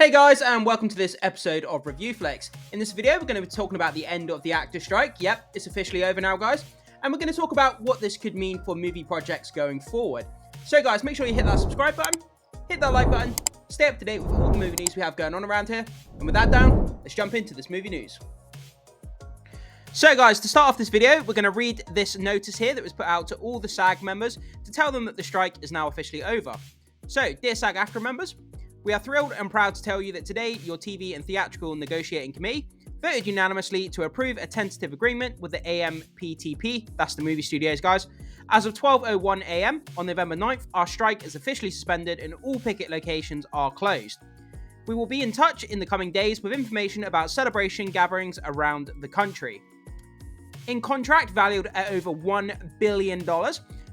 Hey guys, and welcome to this episode of Review Flex. In this video, we're going to be talking about the end of the actor strike. Yep, it's officially over now, guys. And we're going to talk about what this could mean for movie projects going forward. So guys, make sure you hit that subscribe button, hit that like button, stay up to date with all the movie news we have going on around here. And with that down, let's jump into this movie news. So guys, to start off this video, we're going to read this notice here that was put out to all the SAG members to tell them that the strike is now officially over. So, dear SAG-AFTRA members, we are thrilled and proud to tell you that today your TV and Theatrical Negotiating Committee voted unanimously to approve a tentative agreement with the AMPTP, that's the movie studios guys. As of 12:01 AM on November 9th, our strike is officially suspended and all picket locations are closed. We will be in touch in the coming days with information about celebration gatherings around the country. In contract valued at over $1 billion,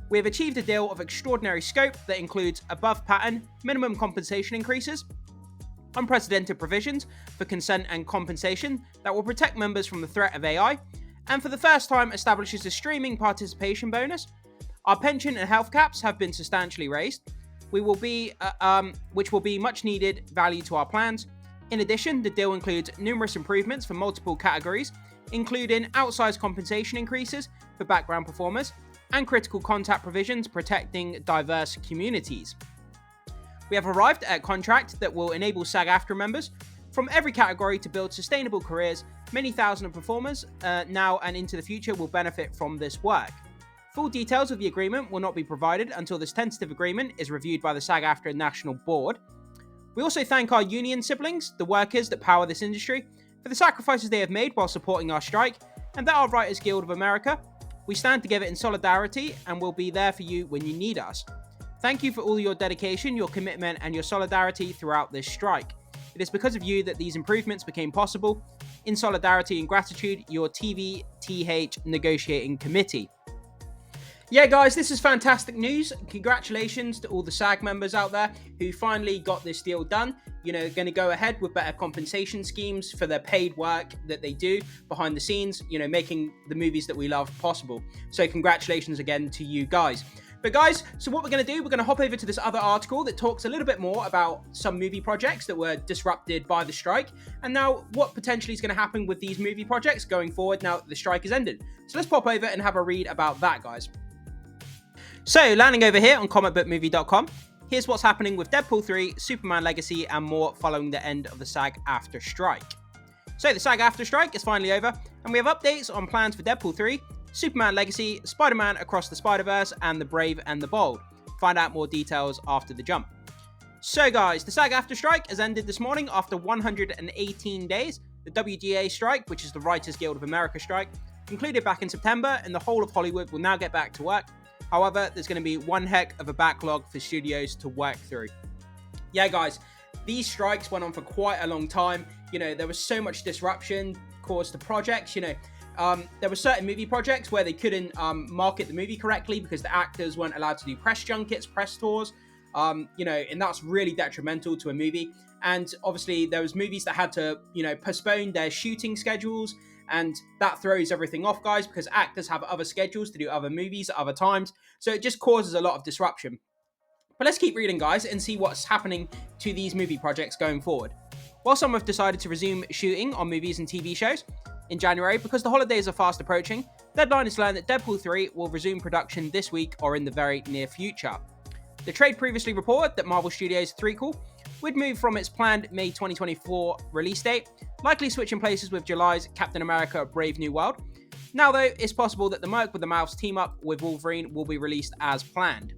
we have achieved a deal of extraordinary scope that includes above-pattern minimum compensation increases, unprecedented provisions for consent and compensation that will protect members from the threat of AI, and for the first time establishes a streaming participation bonus. Our pension and health caps have been substantially raised, which will be much needed value to our plans. In addition, the deal includes numerous improvements for multiple categories, including outsized compensation increases for background performers, and critical contact provisions protecting diverse communities. We have arrived at a contract that will enable SAG-AFTRA members from every category to build sustainable careers. Many thousand of performers now and into the future will benefit from this work. Full details of the agreement will not be provided until this tentative agreement is reviewed by the SAG-AFTRA National Board. We also thank our union siblings, the workers that power this industry, for the sacrifices they have made while supporting our strike, and that our Writers Guild of America. We stand together in solidarity and will be there for you when you need us. Thank you for all your dedication, your commitment, and your solidarity throughout this strike. It is because of you that these improvements became possible. In solidarity and gratitude, your TVTH Negotiating Committee. Yeah, guys, this is fantastic news. Congratulations to all the SAG members out there who finally got this deal done. You know, going to go ahead with better compensation schemes for their paid work that they do behind the scenes, you know, making the movies that we love possible. So congratulations again to you guys. But guys, so what we're going to do, we're going to hop over to this other article that talks a little bit more about some movie projects that were disrupted by the strike, and now what potentially is going to happen with these movie projects going forward now that the strike has ended. So let's pop over and have a read about that, guys. So, landing over here on comicbookmovie.com, here's what's happening with Deadpool 3, Superman Legacy, and more following the end of the SAG-AFTRA strike. So, the SAG-AFTRA strike is finally over, and we have updates on plans for Deadpool 3, Superman Legacy, Spider-Man Across the Spider-Verse, and The Brave and the Bold. Find out more details after the jump. So, guys, the SAG-AFTRA strike has ended this morning after 118 days. The WGA strike, which is the Writers Guild of America strike, concluded back in September, and the whole of Hollywood will now get back to work. However, there's going to be one heck of a backlog for studios to work through. Yeah, guys, these strikes went on for quite a long time. You know, there was so much disruption caused to projects. You know, there were certain movie projects where they couldn't market the movie correctly because the actors weren't allowed to do press junkets, press tours. You know, and that's really detrimental to a movie. And obviously, there was movies that had to, you know, postpone their shooting schedules. And that throws everything off, guys, because actors have other schedules to do other movies at other times. So it just causes a lot of disruption. But let's keep reading, guys, and see what's happening to these movie projects going forward. While some have decided to resume shooting on movies and TV shows in January because the holidays are fast approaching, Deadline has learned that Deadpool 3 will resume production this week or in the very near future. The trade previously reported that Marvel Studios' threequel would move from its planned May 2024 release date, likely switching places with July's Captain America Brave New World. Now, though, it's possible that the Merc with the Mouths team-up with Wolverine will be released as planned.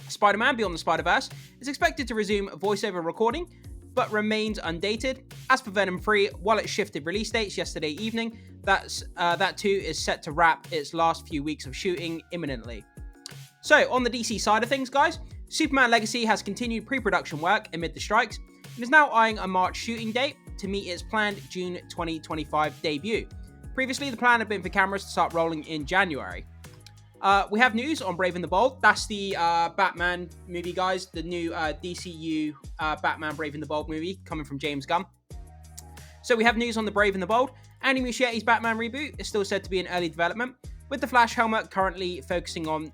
Spider-Man Beyond the Spider-Verse is expected to resume voiceover recording, but remains undated. As for Venom 3, while it shifted release dates yesterday evening, that too is set to wrap its last few weeks of shooting imminently. So, on the DC side of things, guys, Superman Legacy has continued pre-production work amid the strikes and is now eyeing a March shooting date to meet its planned June 2025 debut. Previously, the plan had been for cameras to start rolling in January. We have news on Brave and the Bold. That's the Batman movie, guys, the new DCU Batman Brave and the Bold movie coming from James Gunn. So we have news on the Brave and the Bold. Andy Muschietti's Batman reboot is still said to be in early development, with the Flash helmet currently focusing on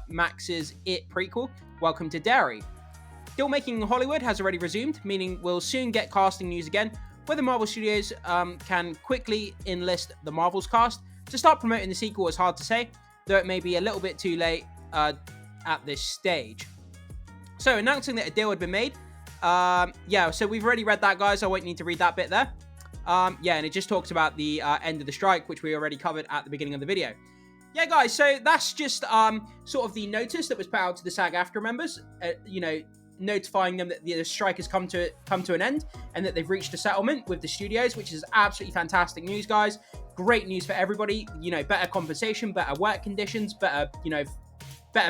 Max's It prequel, Welcome to Derry. filmmaking in Hollywood has already resumed, meaning we'll soon get casting news again, where the Marvel Studios can quickly enlist the Marvel's cast. To start promoting the sequel is hard to say, though it may be a little bit too late at this stage. So, announcing that a deal had been made. Yeah, so we've already read that, guys. I won't need to read that bit there. Yeah, and it just talks about the end of the strike, which we already covered at the beginning of the video. Yeah, guys, so that's just sort of the notice that was put out to the SAG-AFTRA members, notifying them that the strike has come to an end and that they've reached a settlement with the studios, which is absolutely fantastic news, guys. Great news for everybody. Better compensation, better work conditions, better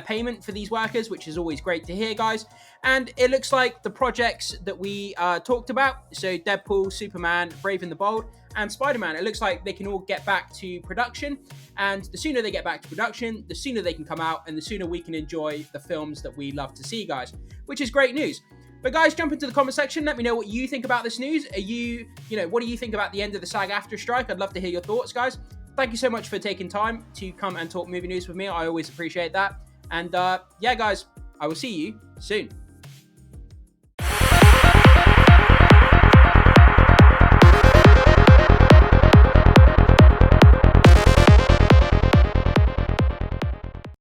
payment for these workers, which is always great to hear, guys. And it looks like the projects that we talked about, so Deadpool, Superman, Brave and the Bold, and Spider-Man, it looks like they can all get back to production. And the sooner they get back to production, the sooner they can come out, and the sooner we can enjoy the films that we love to see, guys, which is great news. But guys, jump into the comment section. Let me know what you think about this news. What do you think about the end of the SAG-AFTRA strike? I'd love to hear your thoughts, guys. Thank you so much for taking time to come and talk movie news with me. I always appreciate that. And yeah, guys, I will see you soon.